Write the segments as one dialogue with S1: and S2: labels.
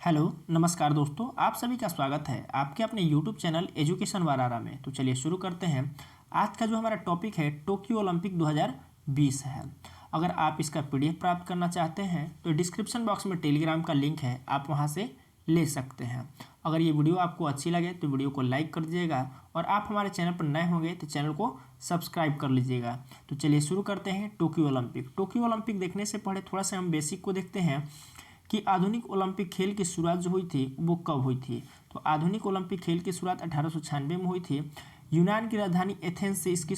S1: Hello नमस्कार दोस्तों, आप सभी का स्वागत है आपके अपने यूट्यूब चैनल एजुकेशन वारारा में। तो चलिए शुरू करते हैं। आज का जो हमारा टॉपिक है टोक्यो ओलंपिक 2020 है। अगर आप इसका पीडीएफ प्राप्त करना चाहते हैं तो डिस्क्रिप्शन बॉक्स में टेलीग्राम का लिंक है, आप वहां से ले सकते हैं। अगर ये वीडियो आपको अच्छी लगे तो वीडियो को लाइक कर दीजिएगा और आप हमारे चैनल पर नए होंगे तो चैनल को सब्सक्राइब कर लीजिएगा। तो चलिए शुरू करते हैं। टोक्यो ओलंपिक देखने से पहले थोड़ा सा हम बेसिक को देखते हैं कि आधुनिक ओलंपिक खेल की शुरुआत जो हुई थी वो कब हुई थी। तो आधुनिक ओलंपिक खेल की शुरुआत 1896 में हुई थी। यूनान की राजधानी एथेंस से इसकी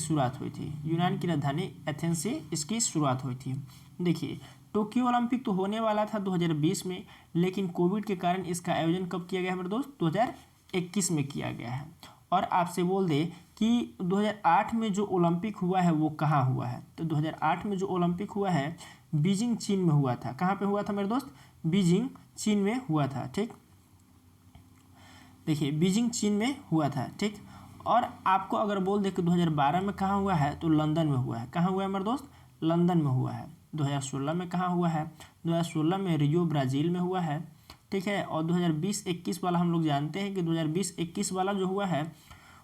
S1: शुरुआत हुई थी। देखिए, टोक्यो ओलंपिक तो होने वाला था 2020 में, लेकिन कोविड के कारण इसका आयोजन कब किया गया है मेरे दोस्त? 2021 में किया गया है। और आपसे बोल दे कि 2008 में जो ओलंपिक हुआ है वो कहाँ हुआ है। तो 2008 में जो ओलंपिक हुआ है बीजिंग चीन में हुआ था। कहाँ पे हुआ था मेरे दोस्त? बीजिंग चीन में हुआ था। ठीक, देखिए बीजिंग चीन में हुआ था। ठीक, और आपको अगर बोल दे कि 2012 में कहाँ हुआ है तो लंदन में हुआ है। कहाँ हुआ है मेरे दोस्त? लंदन में हुआ है। 2016 में कहाँ हुआ है? 2016 में रियो ब्राज़ील में हुआ है। ठीक है, और 2020-21 वाला हम लोग जानते हैं कि 2020-21 वाला जो हुआ है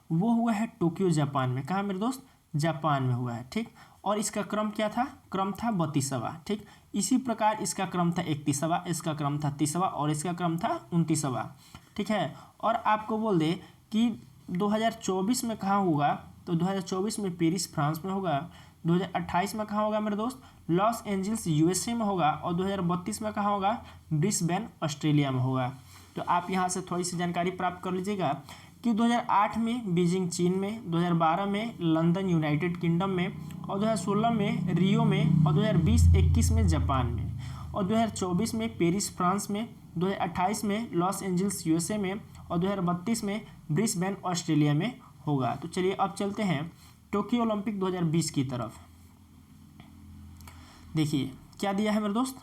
S1: वो हुआ है टोक्यो जापान में। कहाँ मेरे दोस्त? जापान में हुआ है। ठीक, और इसका क्रम क्या था? क्रम था 32वां। ठीक, इसी प्रकार इसका क्रम था 31वां, इसका क्रम था 30वां और इसका क्रम था 29वां। ठीक है, और आपको बोल दे कि 2024 में कहाँ होगा तो 2024 में पेरिस फ्रांस में होगा। 2028 में कहाँ होगा मेरे दोस्त? लॉस एंजल्स यूएसए में होगा। और 2032 में कहाँ होगा? ब्रिस्बेन ऑस्ट्रेलिया में होगा। तो आप यहाँ से थोड़ी सी जानकारी प्राप्त कर लीजिएगा कि 2008 में बीजिंग चीन में, 2012 में लंदन यूनाइटेड किंगडम में, और 2016 में रियो में, और 2020-21 में जापान में, और 2024 में पेरिस फ्रांस में, 2028 में लॉस एंजल्स यूएसए में, और 2032 में ब्रिस्बेन ऑस्ट्रेलिया में होगा। तो चलिए अब चलते हैं टोक्यो ओलंपिक 2020 की तरफ। देखिए क्या दिया है मेरे दोस्त?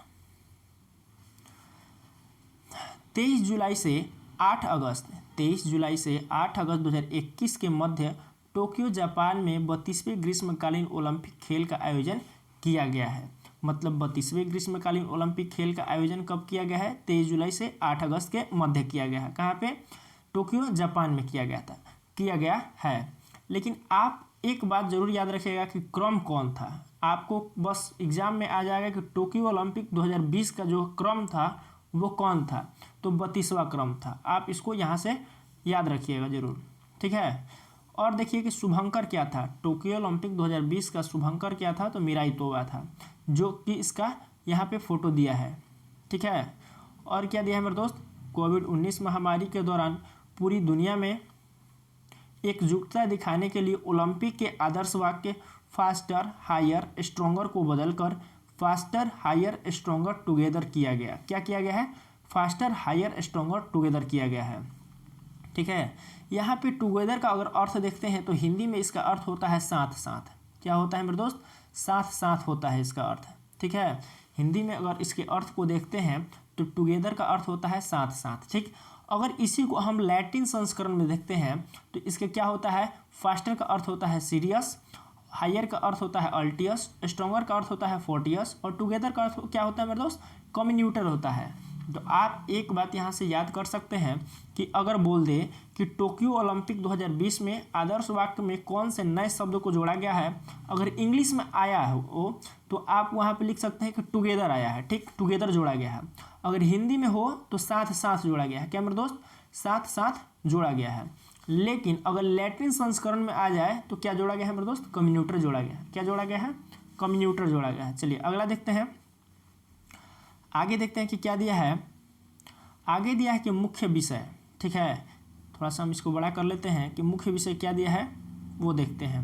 S1: 23 जुलाई से 8 अगस्त 2021 के मध्य टोक्यो जापान में 32वें ग्रीष्मकालीन ओलंपिक खेल का आयोजन किया गया है। मतलब 32वें ग्रीष्मकालीन ओलंपिक खेल का आयोजन कब किया गया है? 23 जुलाई से 8 अगस्त के मध्य किया गया है। कहाँ पे? टोक्यो जापान में किया गया है। लेकिन आप एक बात जरूर याद रखिएगा कि क्रम कौन था। आपको बस एग्जाम में आ जाएगा कि टोक्यो ओलंपिक 2020 का जो क्रम था वो कौन था, तो 32वां क्रम था। आप इसको यहाँ से याद रखिएगा जरूर। ठीक है, और देखिए कि शुभंकर क्या था। टोक्यो ओलंपिक 2020 का शुभंकर क्या था? तो मिराई तोबा था, जो कि इसका यहाँ पे फोटो दिया है। ठीक है, और क्या दिया है मेरे दोस्त? कोविड-19 महामारी के दौरान पूरी दुनिया में एकजुटता दिखाने के लिए ओलंपिक के आदर्श वाक्य फास्टर हायर स्ट्रोंगर को बदलकर फास्टर हायर स्ट्रोंगर टुगेदर किया गया। क्या किया गया है? फास्टर हायर स्ट्रोंगर टुगेदर किया गया है। ठीक है, यहाँ पे टुगेदर का अगर अर्थ देखते हैं तो हिंदी में इसका अर्थ होता है साथ साथ। क्या होता है मेरे दोस्त? साथ साथ होता है इसका अर्थ। ठीक है, हिंदी में अगर इसके अर्थ को देखते हैं तो टुगेदर का अर्थ होता है साथ साथ। ठीक, अगर इसी को हम लैटिन संस्करण में देखते हैं तो इसके क्या होता है? फास्टर का अर्थ होता है सीरियस, हायर का अर्थ होता है अल्टियस, स्ट्रॉन्गर का अर्थ होता है फोर्टियस, और टुगेदर का अर्थ क्या होता है मेरे दोस्त? कम्यूनिटर होता है। तो आप एक बात यहाँ से याद कर सकते हैं कि अगर बोल दे कि टोक्यो ओलंपिक 2020 में आदर्श वाक्य में कौन से नए शब्दों को जोड़ा गया है, अगर इंग्लिश में आया है वो तो आप वहाँ पे लिख सकते हैं कि टुगेदर आया है। ठीक, टुगेदर जोड़ा गया है। अगर हिंदी में हो तो साथ साथ जोड़ा गया है। क्या मेरे दोस्त? साथ साथ जोड़ा गया है। लेकिन अगर लैटिन संस्करण में आ जाए तो क्या जोड़ा गया है मेरे दोस्त? कम्यूनिटर जोड़ा गया है। क्या जोड़ा गया है? कम्यूनिटर जोड़ा गया है। चलिए अगला देखते हैं। आगे देखते हैं कि क्या दिया है। आगे दिया है कि मुख्य विषय। ठीक है, थोड़ा सा हम इसको बड़ा कर लेते हैं कि मुख्य विषय क्या दिया है वो देखते हैं।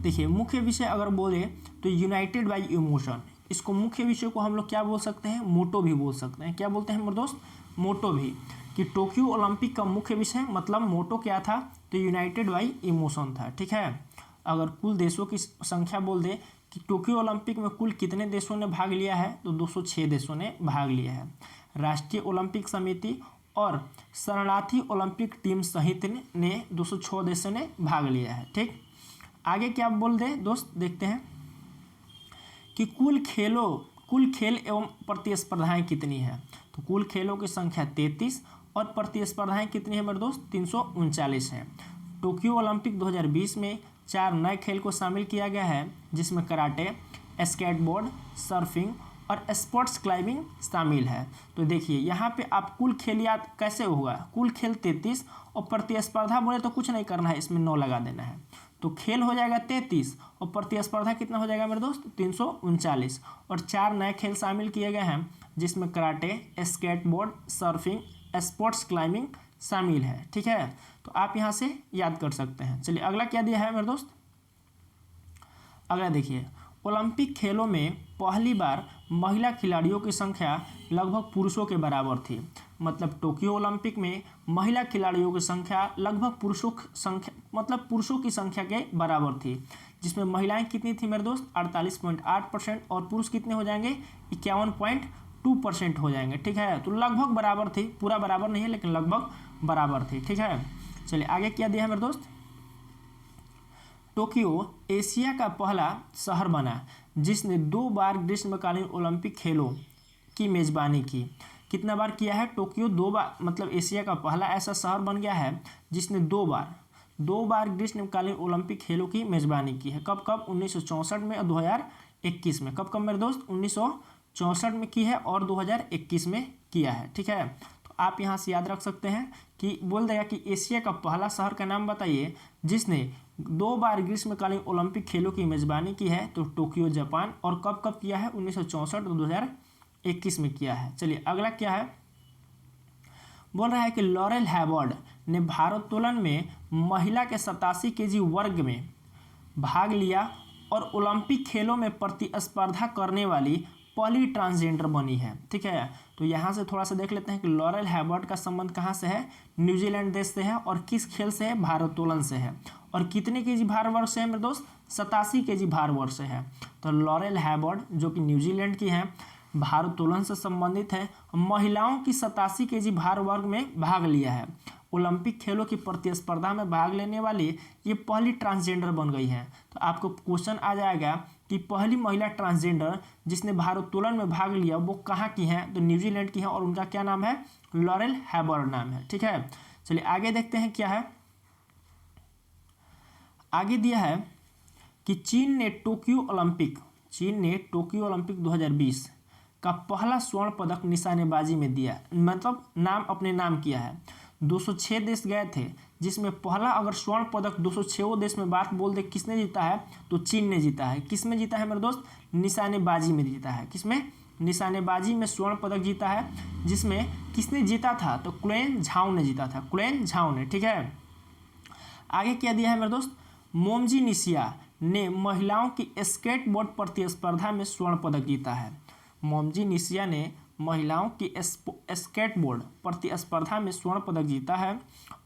S1: देखिए मुख्य विषय अगर बोले तो यूनाइटेड बाय इमोशन। इसको मुख्य विषय को हम लोग क्या बोल सकते हैं? मोटो भी बोल सकते हैं। क्या बोलते हैं मेरे दोस्त? मोटो भी। कि टोक्यो ओलंपिक का मुख्य विषय मतलब मोटो क्या था? तो यूनाइटेड बाय इमोशन था। ठीक है, अगर कुल देशों की संख्या बोल दे कि टोक्यो ओलंपिक में कुल कितने देशों ने भाग लिया है, तो 206 देशों ने भाग लिया है। राष्ट्रीय ओलंपिक समिति और शरणार्थी ओलंपिक टीम सहित ने 206 देशों ने भाग लिया है। ठीक, आगे क्या बोल दे दोस्त, देखते हैं कि कुल खेल एवं प्रतिस्पर्धाएं कितनी है। तो कुल खेलों की संख्या 33 और प्रतिस्पर्धाएं कितनी है मेरे दोस्त? 339 है। टोक्यो ओलंपिक 2020 में 4 नए खेल को शामिल किया गया है, जिसमें कराटे, स्केटबोर्ड, सर्फिंग और स्पोर्ट्स क्लाइंबिंग शामिल है। तो देखिए यहाँ पे आप कुल खेल याद कैसे होगा? कुल खेल 33 और प्रतिस्पर्धा बोले तो कुछ नहीं करना है, इसमें 9 लगा देना है। तो खेल हो जाएगा 33 और प्रतिस्पर्धा कितना हो जाएगा मेरे दोस्त? 339। और 4 नए खेल शामिल किए गए हैं, जिसमें karate, skateboard, surfing, sports climbing शामिल है। ठीक है, तो आप यहाँ से याद कर सकते हैं। चलिए अगला क्या दिया है मेरे दोस्त? अगला देखिए, ओलंपिक खेलों में पहली बार महिला खिलाड़ियों की संख्या लगभग पुरुषों के बराबर थी। मतलब टोक्यो ओलंपिक में महिला खिलाड़ियों की संख्या लगभग पुरुषों की संख्या के बराबर थी, जिसमें महिलाएं कितनी थी मेरे दोस्त? 48.8% और पुरुष कितने हो जाएंगे? 51.2% हो जाएंगे। ठीक है, तो लगभग बराबर थी, पूरा बराबर नहीं है लेकिन लगभग बराबर थी। ठीक है, चलिए आगे क्या दिया है मेरे दोस्त? टोक्यो एशिया का पहला शहर बना जिसने 2 बार ग्रीष्मकालीन ओलंपिक खेलों की मेजबानी की। कितना बार किया है? टोक्यो 2 बार, मतलब एशिया का पहला ऐसा शहर बन गया है जिसने 2 बार ग्रीष्मकालीन ओलंपिक खेलों की मेजबानी की है। कब कब? 1964 में और 2021 में। कब कब मेरे दोस्त? 1964 में की है और 2021 में किया है। ठीक है, तो आप यहाँ से याद रख सकते हैं कि बोल देगा कि एशिया का पहला शहर का नाम बताइए जिसने 2 बार ग्रीष्मकालीन ओलंपिक खेलों की मेजबानी की है, तो टोक्यो जापान। और कब कब किया है? 1964 और 2021 में किया है। चलिए अगला क्या है? बोल रहा है कि लॉरेल हैवर्ड ने भारोत्तोलन में महिला के 87 केजी वर्ग में भाग लिया और ओलंपिक खेलों में प्रतिस्पर्धा करने वाली पहली ट्रांसजेंडर बनी है। ठीक है, तो यहाँ से थोड़ा सा देख लेते हैं कि लॉरेल हैवर्ड का संबंध कहाँ से है? न्यूजीलैंड देश से है। और किस खेल से है? भारोत्तोलन से है। और कितने केजी भार वर्ग से है मेरे दोस्त? 87 केजी भार वर्ग से है। तो लॉरेल हैवर्ड जो कि न्यूजीलैंड की है, भारोत्तोलन से संबंधित है, महिलाओं की 87 केजी भार वर्ग में भाग लिया है। ओलंपिक खेलों की प्रतिस्पर्धा में भाग लेने वाली ये पहली ट्रांसजेंडर बन गई है। तो आपको क्वेश्चन आ जाएगा कि पहली महिला ट्रांसजेंडर जिसने भारोत्तोलन में भाग लिया वो कहाँ की है? तो न्यूजीलैंड की है और उनका क्या नाम है? लॉरेल हैवर्ड नाम है। ठीक है, चलिए आगे देखते हैं क्या है। आगे दिया है कि चीन ने टोक्यो ओलंपिक 2020 का पहला स्वर्ण पदक निशानेबाजी में दिया, मतलब नाम अपने नाम किया है। 206 देश गए थे, जिसमें पहला अगर स्वर्ण पदक 206 देश में बात बोल दे किसने जीता है? तो चीन ने जीता है। किसमें जीता है मेरे दोस्त? निशानेबाजी में जीता है। किसमें? निशानेबाजी में स्वर्ण पदक जीता है, जिसमें किसने जीता था? तो क्वेन झाओ ने जीता था। क्वेन झाओ ने। ठीक है, आगे क्या दिया है मेरे दोस्त? मोमजी निशिया ने महिलाओं की स्केटबोर्ड प्रतिस्पर्धा में स्वर्ण पदक जीता है। मोमजी निशिया ने महिलाओं की स्केटबोर्ड प्रतिस्पर्धा में स्वर्ण पदक जीता है।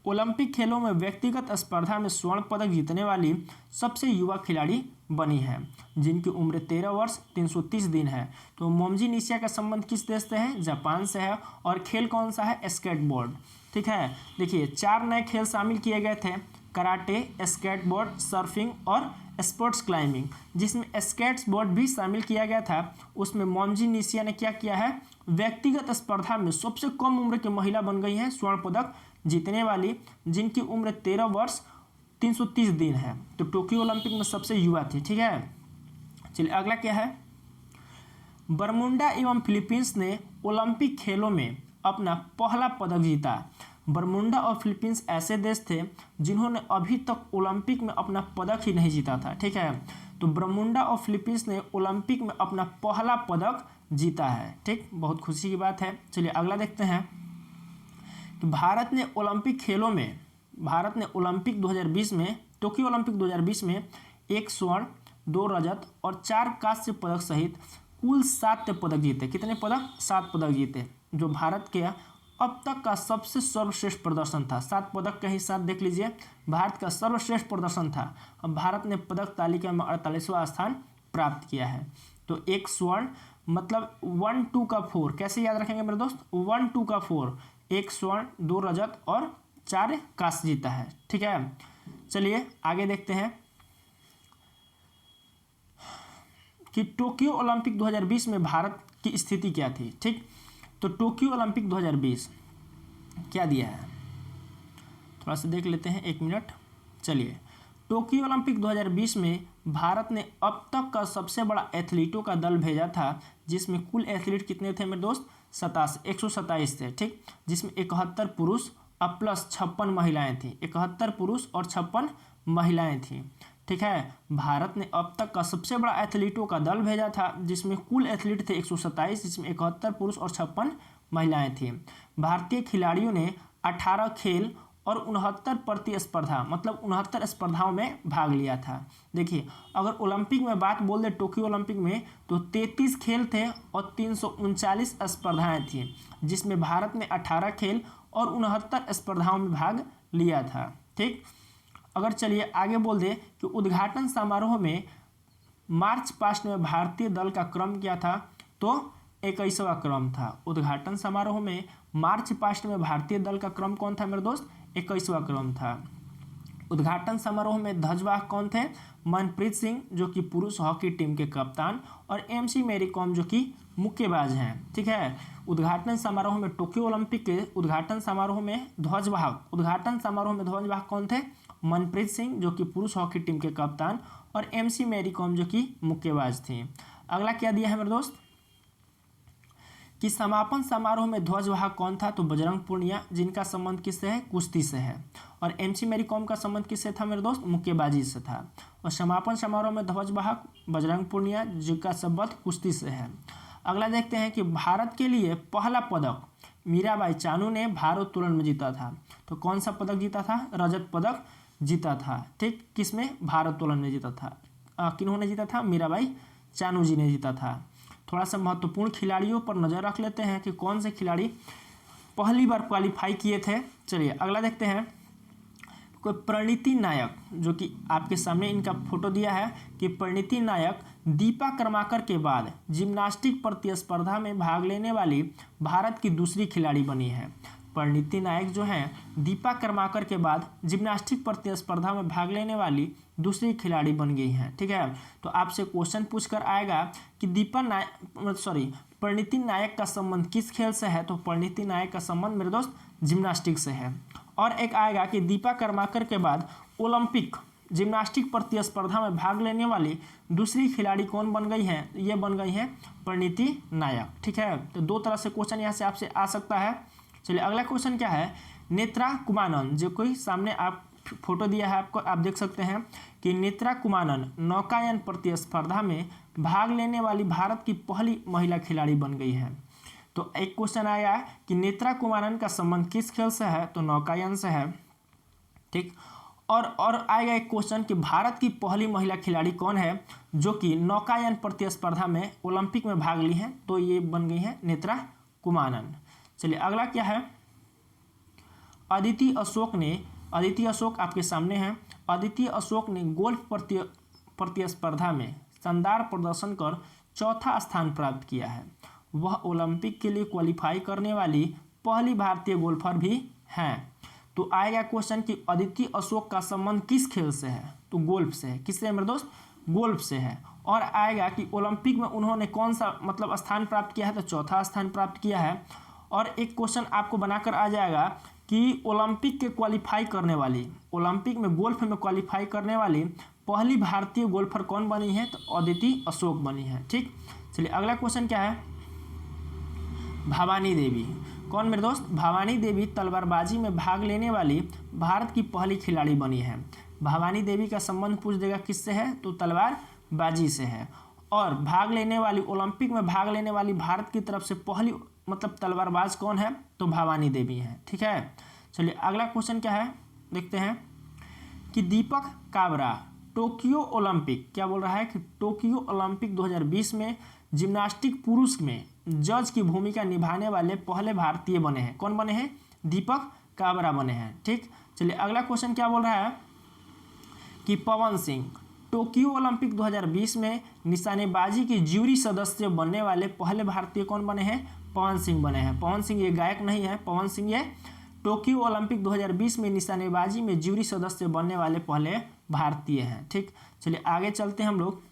S1: ओलंपिक खेलों में व्यक्तिगत स्पर्धा में स्वर्ण पदक जीतने वाली सबसे युवा खिलाड़ी बनी है, जिनकी उम्र 13 वर्ष 330 दिन है। तो मोमजी निशिया का संबंध किस देश से है? जापान से है। और खेल कौन सा है? स्केटबोर्ड। ठीक है, देखिए 4 नए खेल शामिल किए गए थे, कराटे, स्केटबोर्ड, सर्फिंग और स्पोर्ट्स क्लाइंबिंग, जिसमें स्केटबोर्ड भी शामिल किया गया था। उसमें मोमजी निशिया ने क्या किया है? व्यक्तिगत स्पर्धा में सबसे कम उम्र की महिला बन गई है स्वर्ण पदक जीतने वाली, जिनकी उम्र 13 वर्ष 330 दिन है। तो टोक्यो ओलंपिक में सबसे युवा थी। ठीक है, चलिए अगला क्या है? बरमुंडा एवं फिलीपींस ने ओलंपिक खेलों में अपना पहला पदक जीता। बरमुंडा और फिलीपींस ऐसे देश थे जिन्होंने अभी तक ओलंपिक में अपना पदक ही नहीं जीता था। ठीक है, तो बरमुंडा और फिलीपींस ने ओलंपिक में अपना पहला पदक जीता है। ठीक, बहुत खुशी की बात है। चलिए अगला देखते हैं कि भारत ने ओलंपिक 2020 में, टोक्यो ओलंपिक 2020 में 1 स्वर्ण, 2 रजत और 4 कांस्य पदक सहित कुल 7 पदक जीते। कितने पदक? 7 पदक जीते, जो भारत के अब तक का सबसे सर्वश्रेष्ठ प्रदर्शन था। 7 पदक के ही साथ देख लीजिए, भारत का सर्वश्रेष्ठ प्रदर्शन था। अब भारत ने पदक तालिका में 48वां स्थान प्राप्त किया है। तो 1 स्वर्ण, मतलब 1 2 का 4 कैसे याद रखेंगे मेरे दोस्त? 1 2 का 4, 1 स्वर्ण, 2 रजत और 4 कांस्य जीता है। ठीक है, चलिए आगे देखते हैं कि टोक्यो ओलंपिक 2020 में भारत की स्थिति क्या थी। ठीक, तो टोक्यो ओलंपिक 2020 क्या दिया है, थोड़ा सा देख लेते हैं, 1 मिनट। चलिए, टोक्यो ओलंपिक 2020 में भारत ने अब तक का सबसे बड़ा एथलीटों का दल भेजा था, जिसमें कुल एथलीट कितने थे मेरे दोस्त, 127 थे, ठीक, जिसमें 71 पुरुष अब प्लस 56 महिलाएं थी, 71 पुरुष और 56 महिलाएं थी, ठीक है। भारत ने अब तक का सबसे बड़ा एथलीटों का दल भेजा था, जिसमें कुल एथलीट थे 127, जिसमें 71 पुरुष और 56 महिलाएं थी। भारतीय खिलाड़ियों ने 18 खेल और 69 प्रतिस्पर्धा, मतलब 69 स्पर्धाओं में भाग लिया था। देखिए, अगर ओलंपिक में बात बोल दे टोक्यो ओलंपिक में, तो 33 खेल थे और 339 स्पर्धाएं थी, जिसमें भारत ने 18 खेल और 69 स्पर्धाओं में भाग लिया था, ठीक। अगर चलिए आगे बोल दे कि उद्घाटन समारोह में मार्च पास्ट में भारतीय दल का क्रम क्या था, तो 21वां क्रम था। उद्घाटन समारोह में मार्च पास्ट में भारतीय दल का क्रम कौन था मेरे दोस्त, 21वां क्रम था। उद्घाटन समारोह में ध्वजवाहक कौन थे, मनप्रीत सिंह जो कि पुरुष हॉकी टीम के कप्तान, और MC मैरी कॉम जो कि मुक्केबाज हैं, ठीक है। उद्घाटन समारोह में टोक्यो ओलंपिक के उद्घाटन समारोह में ध्वजवाहक कौन थे, मनप्रीत सिंह जो कि पुरुष हॉकी टीम के कप्तान, और MC मैरी कॉम जो कि मुक्केबाज थी। अगला क्या दिया है मेरे दोस्त कि समापन समारोह में ध्वजवाहक कौन था, तो बजरंग पूनिया, जिनका संबंध किससे है, कुश्ती से है, और MC मैरी कॉम का संबंध किससे था मेरे दोस्त, मुक्केबाजी से था। और समापन समारोह में ध्वजवाहक बजरंग पूनिया, जिनका संबंध कुश्ती से है। अगला देखते हैं कि भारत के लिए पहला पदक मीराबाई चानू ने भारोत्तोलन में जीता था, तो कौन सा पदक जीता था, रजत पदक जीता था, ठीक, किसमें, भारोत्तोलन में जीता था। किन्होंने जीता था, मीराबाई चानू जी ने जीता था। थोड़ा सा महत्वपूर्ण खिलाड़ियों पर नज़र रख लेते हैं कि कौन से खिलाड़ी पहली बार क्वालिफाई किए थे। चलिए अगला देखते हैं, कोई परिणीति नायक, जो कि आपके सामने इनका फोटो दिया है कि परिणीति नायक दीपा कर्माकर के बाद जिम्नास्टिक प्रतिस्पर्धा में भाग लेने वाली भारत की दूसरी खिलाड़ी बनी है। परिणीति नायक जो हैं दीपा कर्माकर के बाद जिम्नास्टिक प्रतिस्पर्धा में भाग लेने वाली दूसरी खिलाड़ी बन गई हैं, ठीक है। तो आपसे क्वेश्चन पूछकर आएगा कि परिणीति नायक का संबंध किस खेल से है, तो परिणीति नायक का संबंध मेरे दोस्त जिम्नास्टिक से है। और एक आएगा कि दीपा कर्माकर के बाद ओलंपिक जिम्नास्टिक प्रतिस्पर्धा में भाग लेने वाली दूसरी खिलाड़ी कौन बन गई है, ये बन गई है परिणीति नायक, ठीक है। तो दो तरह से क्वेश्चन यहाँ से आपसे आ सकता है। चलिए अगला क्वेश्चन क्या है, नेत्रा कुमानन, जो कोई सामने आप फोटो दिया है आपको, आप देख सकते हैं कि नेत्रा कुमानन नौकायन प्रतिस्पर्धा में भाग लेने वाली भारत की पहली महिला खिलाड़ी बन गई है। तो एक क्वेश्चन आया कि नेत्रा कुमानन का संबंध किस खेल से है, तो नौकायन से है, ठीक। और आएगा एक क्वेश्चन कि भारत की पहली महिला खिलाड़ी कौन है जो कि नौकायन प्रतिस्पर्धा में ओलंपिक में भाग ली है, तो ये बन गई है नेत्रा कुमानन। चलिए अगला क्या है, अदिति अशोक आपके सामने हैं। अदिति अशोक ने गोल्फ प्रतिस्पर्धा में शानदार प्रदर्शन कर चौथा स्थान प्राप्त किया है। वह ओलंपिक के लिए क्वालिफाई करने वाली पहली भारतीय गोल्फर भी हैं। तो आएगा क्वेश्चन कि अदिति अशोक का संबंध किस खेल से है, तो गोल्फ से है। किससे मेरे दोस्त, गोल्फ से है। और आएगा कि ओलंपिक में उन्होंने कौन सा मतलब स्थान प्राप्त किया है, तो चौथा स्थान प्राप्त किया है। और एक क्वेश्चन आपको बनाकर आ जाएगा कि ओलंपिक के क्वालिफाई करने वाली, ओलंपिक में गोल्फ में क्वालिफाई करने वाली पहली भारतीय गोल्फर कौन बनी है, तो अदिति अशोक बनी है, ठीक। चलिए अगला क्वेश्चन क्या है, भवानी देवी, कौन मेरे दोस्त, भवानी देवी तलवारबाजी में भाग लेने वाली भारत की पहली खिलाड़ी बनी है। भवानी देवी का संबंध पूछ देगा किससे है, तो तलवारबाजी से है। और भाग लेने वाली, ओलंपिक में भाग लेने वाली भारत की तरफ से पहली मतलब तलवारबाज कौन है, तो भवानी देवी है, ठीक है। चलिए अगला क्वेश्चन क्या है, देखते हैं कि दीपक काबरा टोक्यो ओलंपिक, क्या बोल रहा है कि टोक्यो ओलंपिक 2020 में जिम्नास्टिक पुरुष में जज की भूमिका निभाने वाले पहले भारतीय बने हैं। कौन बने हैं, दीपक काबरा बने हैं, ठीक। चलिए अगला क्वेश्चन क्या बोल रहा है कि पवन सिंह टोक्यो ओलंपिक 2020 में निशानेबाजी के ज्यूरी सदस्य बनने वाले पहले भारतीय कौन बने हैं, पवन सिंह बने हैं। पवन सिंह ये गायक नहीं है, पवन सिंह ये टोक्यो ओलंपिक 2020 में निशानेबाजी में ज्यूरी सदस्य बनने वाले पहले भारतीय हैं, ठीक। चलिए आगे चलते हैं हम लोग।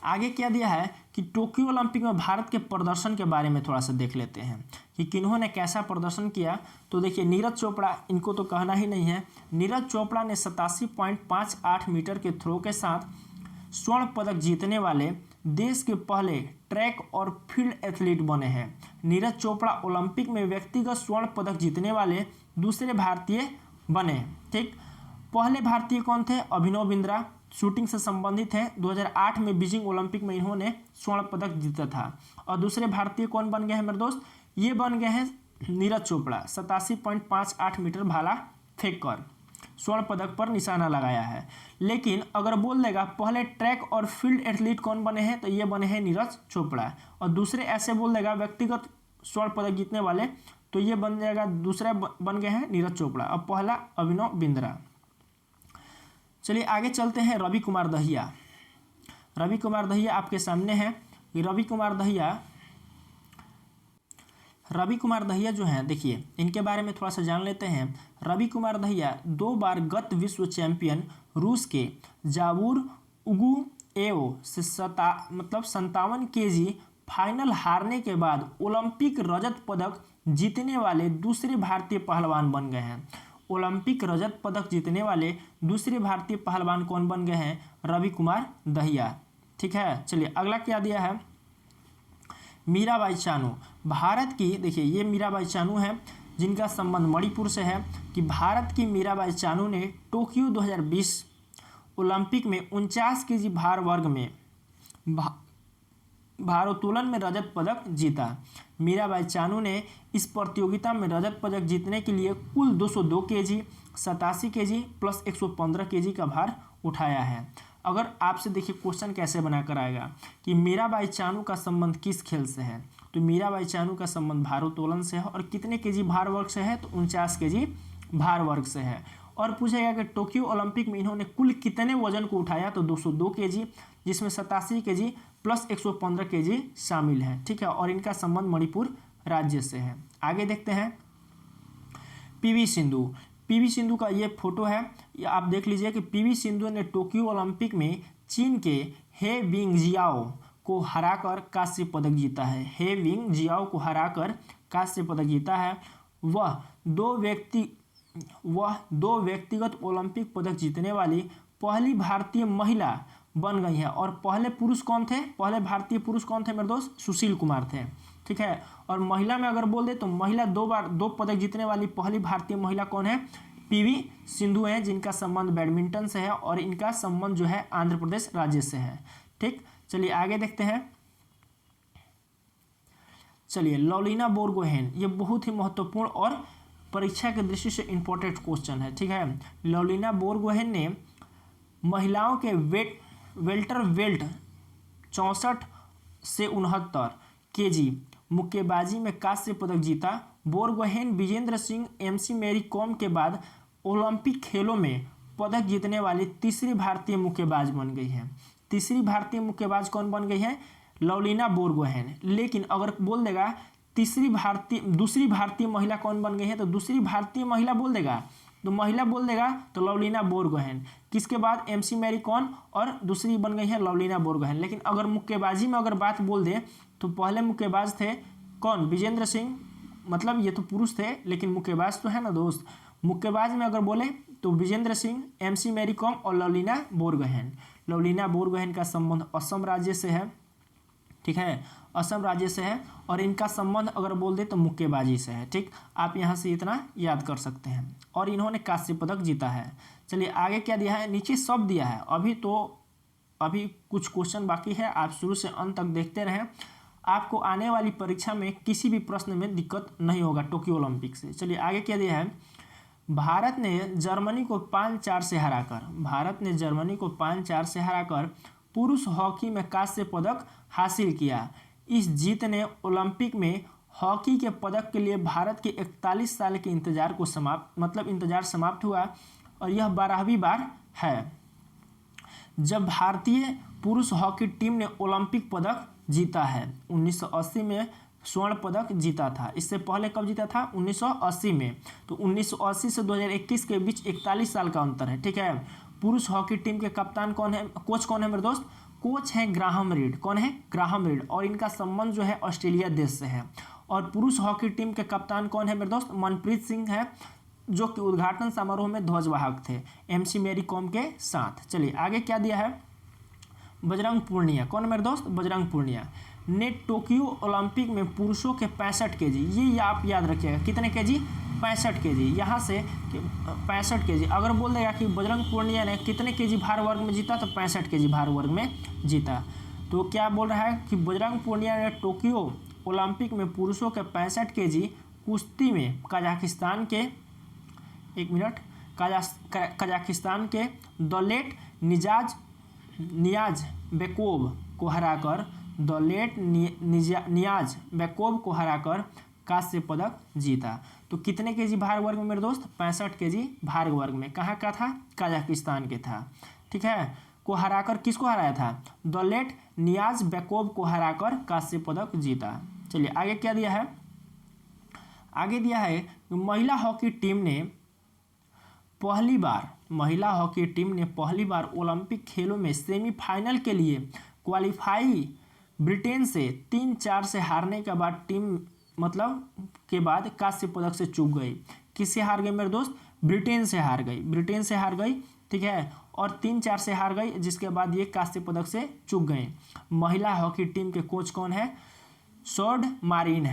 S1: आगे क्या दिया है कि टोक्यो ओलंपिक में भारत के प्रदर्शन के बारे में थोड़ा सा देख लेते हैं कि किन्होंने कैसा प्रदर्शन किया। तो देखिए नीरज चोपड़ा, इनको तो कहना ही नहीं है। नीरज चोपड़ा ने 87.58 मीटर के थ्रो के साथ स्वर्ण पदक जीतने वाले देश के पहले ट्रैक और फील्ड एथलीट बने हैं। नीरज चोपड़ा ओलंपिक में व्यक्तिगत स्वर्ण पदक जीतने वाले दूसरे भारतीय बने। ठीक, पहले भारतीय कौन थे? अभिनव बिंद्रा, शूटिंग से संबंधित है। 2008 में बीजिंग ओलंपिक में इन्होंने स्वर्ण पदक जीता था। और दूसरे भारतीय कौन बन गए हैं मेरे दोस्त? ये बन गए हैं नीरज चोपड़ा, 87.58 मीटर भाला फेंक कर स्वर्ण पदक पर निशाना लगाया है। लेकिन अगर बोल देगा पहले ट्रैक और फील्ड एथलीट कौन बने हैं, तो ये बने हैं नीरज चोपड़ा। और दूसरे ऐसे बोल देगा व्यक्तिगत स्वर्ण पदक जीतने वाले, तो ये बन जाएगा, दूसरे बन गए हैं नीरज चोपड़ा और पहला अभिनव बिंद्रा। चलिए आगे चलते हैं। रवि कुमार दहिया। रवि कुमार दहिया आपके सामने है। रवि कुमार दहिया जो हैं, देखिए इनके बारे में थोड़ा सा जान लेते हैं। रवि कुमार दहिया 2 बार गत विश्व चैंपियन रूस के जावूर उगुएव से 57 केजी फाइनल हारने के बाद ओलंपिक रजत पदक जीतने वाले दूसरे भारतीय पहलवान बन गए हैं। ओलंपिक रजत पदक जीतने वाले दूसरे भारतीय पहलवान कौन बन गए हैं? रवि कुमार दहिया। ठीक है, चलिए अगला क्या दिया है? मीराबाई चानू। भारत की, देखिए ये मीराबाई चानू है जिनका संबंध मणिपुर से है, कि भारत की मीराबाई चानू ने टोक्यो 2020 ओलंपिक में 49 केजी भार वर्ग में भारोत्तोलन में रजत पदक जीता। मीराबाई चानू ने इस प्रतियोगिता में रजत पदक जीतने के लिए कुल 202 केजी, 87 केजी प्लस 115 केजी का भार उठाया है। अगर आपसे देखिए क्वेश्चन कैसे बनाकर आएगा कि मीराबाई चानू का संबंध किस खेल से है, तो मीराबाई चानू का संबंध भारोत्तोलन से है। और कितने केजी भार वर्ग से है? तो 49 केजी भार वर्ग से है। और पूछेगा कि टोक्यो ओलंपिक में इन्होंने कुल कितने वजन को उठाया, तो 202 केजी, जिसमें 87 केजी प्लस 115 केजी शामिल है। ठीक है, और इनका संबंध मणिपुर राज्य से है। आगे देखते हैं पीवी सिंधु। पीवी सिंधु का ये फोटो है, ये आप देख लीजिए कि पीवी सिंधु ने टोक्यो ओलंपिक में चीन के हे बिंगजियाओ को हराकर कांस्य पदक जीता है। हे बिंगजियाओ को हराकर कांस्य पदक जीता है। वह दो व्यक्तिगत ओलंपिक पदक जीतने वाली पहली भारतीय महिला बन गई है। और पहले पुरुष कौन थे? पहले भारतीय पुरुष कौन थे मेरे दोस्त? सुशील कुमार थे। ठीक है, और महिला में अगर बोल दे तो महिला 2 पदक जीतने वाली पहली भारतीय महिला कौन है? पीवी सिंधु है, जिनका संबंध बैडमिंटन से है और इनका संबंध जो है आंध्र प्रदेश राज्य से है। ठीक, चलिए आगे देखते हैं। चलिए लवलीना बोरगोहेन, ये बहुत ही महत्वपूर्ण और परीक्षा की दृष्टि से इंपॉर्टेंट क्वेश्चन है। ठीक है, लवलीना बोरगोहेन ने महिलाओं के वेल्टर 64 से 69 केजी मुक्केबाजी में कांस्य पदक जीता। बोरगोहेन विजेंद्र सिंह, एमसी मैरी कॉम के बाद ओलंपिक खेलों में पदक जीतने वाली तीसरी भारतीय मुक्केबाज बन गई है। तीसरी भारतीय मुक्केबाज कौन बन गई है? लवलीना बोरगोहेन। लेकिन अगर बोल देगा दूसरी भारतीय महिला कौन बन गई है, तो दूसरी भारतीय महिला बोल देगा, तो महिला बोल देगा तो लवलीना बोरगोहेन। किसके बाद? एमसी मैरी कॉम, और दूसरी बन गई है लवलीना बोरगोहेन। लेकिन अगर मुक्केबाजी में अगर बात बोल दे तो पहले मुक्केबाज थे कौन? विजेंद्र सिंह, मतलब ये तो पुरुष थे लेकिन मुक्केबाज तो है ना दोस्त। मुक्केबाज में अगर बोले तो विजेंद्र सिंह, एमसी मैरी कॉम और लवलीना बोरगोहेन। लवलीना बोरगोहेन का संबंध असम राज्य से है। ठीक है, असम राज्य से है। और इनका संबंध अगर बोल दे तो मुक्केबाजी से है। ठीक, आप यहाँ से इतना याद कर सकते हैं। और इन्होंने कांस्य पदक जीता है। चलिए आगे क्या दिया है? नीचे सब दिया है। अभी कुछ क्वेश्चन बाकी है, आप शुरू से अंत तक देखते रहें। आपको आने वाली परीक्षा में किसी भी प्रश्न में दिक्कत नहीं होगा टोक्यो ओलंपिक से। चलिए आगे क्या दिया है? भारत ने जर्मनी को 5-4 से हराकर पुरुष हॉकी में कांस्य पदक हासिल किया। इस जीत ने ओलंपिक में हॉकी के पदक के लिए भारत के 41 साल के इंतजार समाप्त हुआ। और यह 12वीं बार है जब भारतीय पुरुष हॉकी टीम ने ओलंपिक पदक जीता है। 1980 में स्वर्ण पदक जीता था। इससे पहले कब जीता था? 1980 में। तो 1980 से 2021 के बीच 41 साल का अंतर है। ठीक है, पुरुष हॉकी टीम के कप्तान कौन है? कोच कौन है मेरे दोस्त? कोच हैं ग्राहम रीड। कौन है? Graham read. और इनका संबंध जो है ऑस्ट्रेलिया देश से है। और पुरुष हॉकी टीम के कप्तान कौन है मेरे दोस्त? मनप्रीत सिंह है, जो कि उद्घाटन समारोह में ध्वजवाहक थे एमसी मैरी कॉम के साथ। चलिए आगे क्या दिया है? बजरंग पूर्णिया। कौन मेरे दोस्त? बजरंग पूर्णिया ने टोक्यो ओलंपिक में पुरुषों के 65 केजी, ये आप याद रखिएगा, कितने केजी? 65 केजी। यहाँ से 65 केजी अगर बोल देगा कि बजरंग पूर्णिया ने कितने केजी भार वर्ग में जीता, तो 65 केजी भार वर्ग में जीता। तो क्या बोल रहा है कि बजरंग पूर्णिया ने टोक्यो ओलंपिक में पुरुषों के 65 केजी कुश्ती में कजाकिस्तान के, एक मिनट, कजाकिस्तान के दौलेट नियाज बेकोव को हराकर, नियाज बेकोव को हराकर कांस्य पदक जीता। तो कितने केजी भार वर्ग में मेरे दोस्त? 65 केजी भार वर्ग में। कहाँ का था? कजाकिस्तान के था। ठीक है, को हराकर, किसको हराया था? दौलेट नियाज बेकोव को हराकर कांस्य पदक जीता। चलिए आगे क्या दिया है? आगे दिया है महिला हॉकी टीम ने पहली बार ओलंपिक खेलों में सेमीफाइनल के लिए क्वालिफाई ब्रिटेन से 3-4 से हारने के बाद टीम के बाद कांस्य पदक से चूक गई। किससे हार गई मेरे दोस्त? ब्रिटेन से हार गई। ठीक है, और 3-4 से हार गई, जिसके बाद ये कांस्य पदक से चूक गई। महिला हॉकी टीम के कोच कौन है? सोर्ड मारिन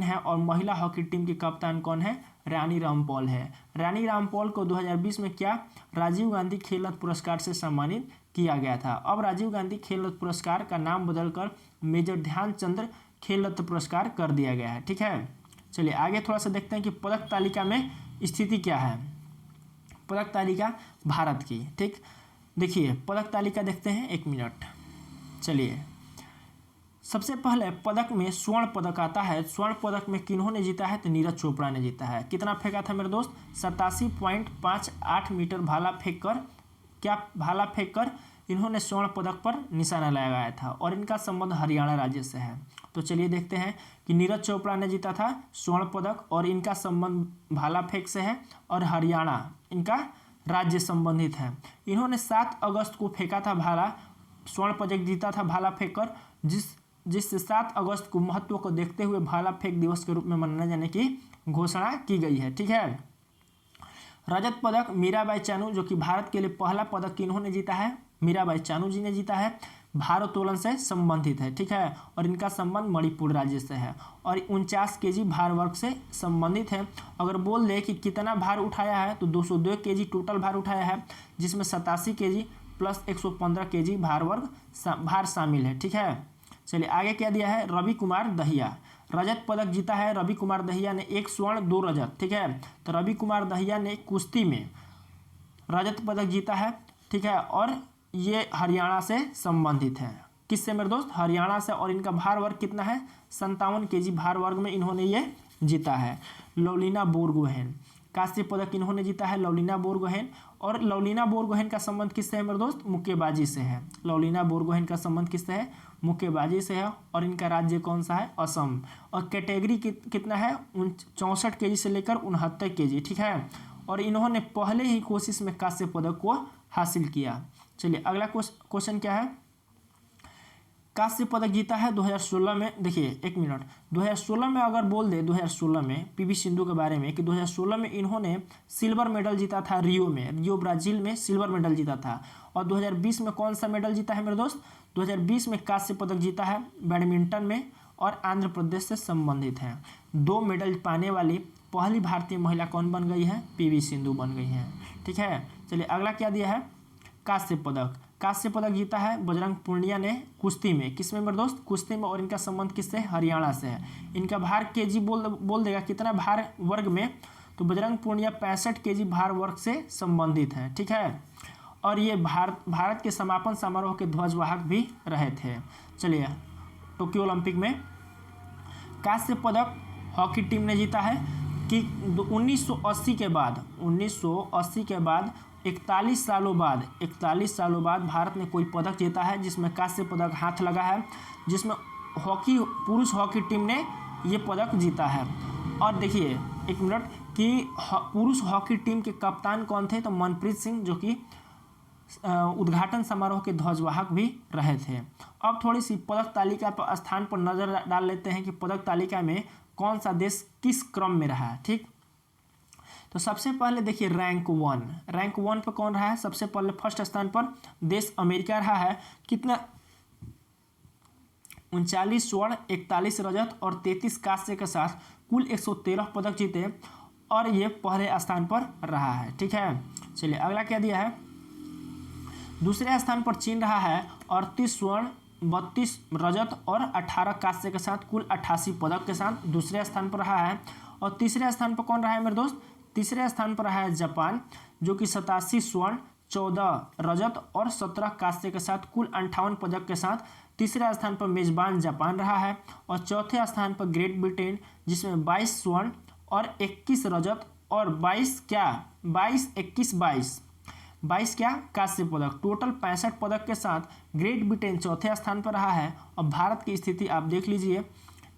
S1: है। और महिला हॉकी टीम के कप्तान कौन है? रानी रामपॉल है। रानी रामपॉल को 2020 में क्या राजीव गांधी खेल रत्न पुरस्कार से सम्मानित किया गया था। अब राजीव गांधी खेल रत्न पुरस्कार का नाम बदलकर मेजर ध्यानचंद खेल रत्न पुरस्कार कर दिया गया है। ठीक है, चलिए आगे थोड़ा सा देखते हैं कि पदक तालिका में स्थिति क्या है। पदक तालिका भारत की, ठीक, देखिए पदक तालिका देखते हैं, एक मिनट। चलिए सबसे पहले पदक में स्वर्ण पदक आता है। स्वर्ण पदक में किन्होंने जीता है? तो नीरज चोपड़ा ने जीता है। कितना फेंका था मेरे दोस्त? 87.58 मीटर भाला फेंक कर इन्होंने स्वर्ण पदक पर निशाना लगाया था। और इनका संबंध हरियाणा राज्य से है। तो चलिए देखते हैं कि नीरज चोपड़ा ने जीता था स्वर्ण पदक, और इनका संबंध भाला फेंक से है, और हरियाणा इनका राज्य संबंधित है। इन्होंने 7 अगस्त को फेंका था भाला, स्वर्ण पदक जीता था भाला फेंक कर, जिससे 7 अगस्त को महत्व को देखते हुए भाला फेंक दिवस के रूप में मनाने जाने की घोषणा की गई है। ठीक है, रजत पदक मीराबाई चानू, जो कि भारत के लिए पहला पदक किन्होंने जीता है? मीराबाई चानू जी ने जीता है। भारोत्तोलन से संबंधित है। ठीक है, और इनका संबंध मणिपुर राज्य से है, और 49 केजी भार वर्ग से संबंधित है। अगर बोल दे कि कितना भार उठाया है, तो 202 केजी टोटल भार उठाया है, जिसमें 87 केजी प्लस 115 केजी भार शामिल है। ठीक है, चलिए आगे क्या दिया है? रवि कुमार दहिया रजत पदक जीता है। रवि कुमार दहिया ने 1 स्वर्ण 2 रजत। ठीक है, तो रवि कुमार दहिया ने कुश्ती में रजत पदक जीता है। ठीक है, और ये हरियाणा से संबंधित है। किससे मेरे दोस्त? हरियाणा से। और इनका भार वर्ग कितना है? 57 केजी भार वर्ग में इन्होंने ये जीता है। लवलीना बोरगोहेन कांस्य पदक इन्होंने जीता है, लवलीना बोरगोहेन। और लवलीना बोरगोहेन का संबंध किससे है मेरे दोस्त? मुक्केबाजी से है। लवलीना बोरगोहेन का संबंध किससे है? मुक्केबाजी से है। और इनका राज्य कौन सा है? असम। और कैटेगरी कितना है? 64 केजी से लेकर 69 केजी। ठीक है, और इन्होंने पहले ही कोशिश में कांस्य पदक को हासिल किया। चलिए अगला क्वेश्चन क्या है? कांस्य पदक जीता है 2016 में। देखिए एक मिनट, 2016 में अगर बोल दे 2016 में पीवी सिंधु के बारे में कि 2016 में इन्होंने सिल्वर मेडल जीता था रियो ब्राजील में सिल्वर मेडल जीता था। और 2020 में कौन सा मेडल जीता है मेरे दोस्त? 2020 में कांस्य पदक जीता है बैडमिंटन में, और आंध्र प्रदेश से संबंधित है। 2 मेडल पाने वाली पहली भारतीय महिला कौन बन गई है? पीवी सिंधु बन गई है। ठीक है, चलिए अगला क्या दिया है? कांस्य पदक जीता है बजरंग पूर्णिया ने कुश्ती में। किसमें मेरे दोस्त? कुश्ती में। और इनका संबंध किससे? हरियाणा से है। इनका भार केजी बोल देगा कितना भार वर्ग में, तो बजरंग पूर्णिया 65 केजी भार वर्ग से संबंधित है। ठीक है, और ये भारत के समापन समारोह के ध्वजवाहक भी रहे थे। चलिए टोक्यो ओलंपिक में कांस्य पदक हॉकी टीम ने जीता है कि 1980 के बाद 41 सालों बाद भारत ने कोई पदक जीता है जिसमें कांस्य पदक हाथ लगा है, जिसमें पुरुष हॉकी टीम ने ये पदक जीता है। और देखिए एक मिनट कि पुरुष हॉकी टीम के कप्तान कौन थे? तो मनप्रीत सिंह, जो कि उद्घाटन समारोह के ध्वजवाहक भी रहे थे। अब थोड़ी सी पदक तालिका पर स्थान पर नजर डाल लेते हैं कि पदक तालिका में कौन सा देश किस क्रम में रहा है। ठीक, तो सबसे पहले देखिए रैंक वन पर कौन रहा है। सबसे पहले फर्स्ट स्थान पर देश अमेरिका रहा है। कितना, 39 स्वर्ण, 41 रजत और 33 कांस्य के साथ कुल 113 पदक जीते और ये पहले स्थान पर रहा है। ठीक है, चलिए अगला क्या दिया है। दूसरे स्थान पर चीन रहा है 38 स्वर्ण, 32 रजत और 18 कांस्य के साथ कुल 88 पदक के साथ दूसरे स्थान पर रहा है। और तीसरे स्थान पर कौन रहा है मेरे दोस्त। तीसरे स्थान पर रहा है जापान, जो कि 87 स्वर्ण, 14 रजत और 17 कांस्य के साथ कुल 58 पदक के साथ तीसरे स्थान पर मेजबान जापान रहा है। और चौथे स्थान पर ग्रेट ब्रिटेन, जिसमें 22 स्वर्ण और 21 रजत और 22 क्या कांस्य पदक, टोटल 65 पदक के साथ ग्रेट ब्रिटेन चौथे स्थान पर रहा है। और भारत की स्थिति आप देख लीजिए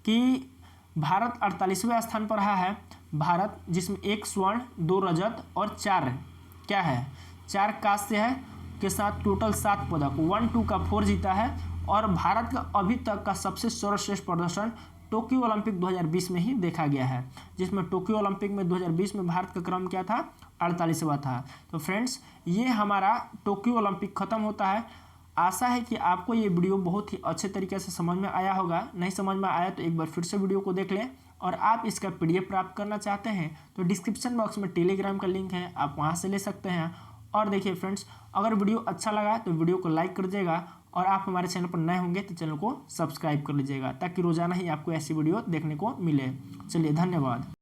S1: कि भारत 48वें स्थान पर रहा है। भारत जिसमें 1 स्वर्ण, 2 रजत और 4 कांस्य है के साथ टोटल 7 पदक, 1 2 का 4 जीता है। और भारत का अभी तक का सबसे सर्वश्रेष्ठ प्रदर्शन टोक्यो ओलंपिक 2020 में ही देखा गया है, जिसमें टोक्यो ओलंपिक में 2020 में भारत का क्रम क्या था, 48वां था। तो फ्रेंड्स, ये हमारा टोक्यो ओलंपिक खत्म होता है। आशा है कि आपको ये वीडियो बहुत ही अच्छे तरीके से समझ में आया होगा। नहीं समझ में आया तो एक बार फिर से वीडियो को देख लें। और आप इसका PDF प्राप्त करना चाहते हैं तो डिस्क्रिप्शन बॉक्स में टेलीग्राम का लिंक है, आप वहाँ से ले सकते हैं। और देखिए फ्रेंड्स, अगर वीडियो अच्छा लगा तो वीडियो को लाइक कर दीजिएगा और आप हमारे चैनल पर नए होंगे तो चैनल को सब्सक्राइब कर लीजिएगा, ताकि रोजाना ही आपको ऐसी वीडियो देखने को मिले। चलिए, धन्यवाद।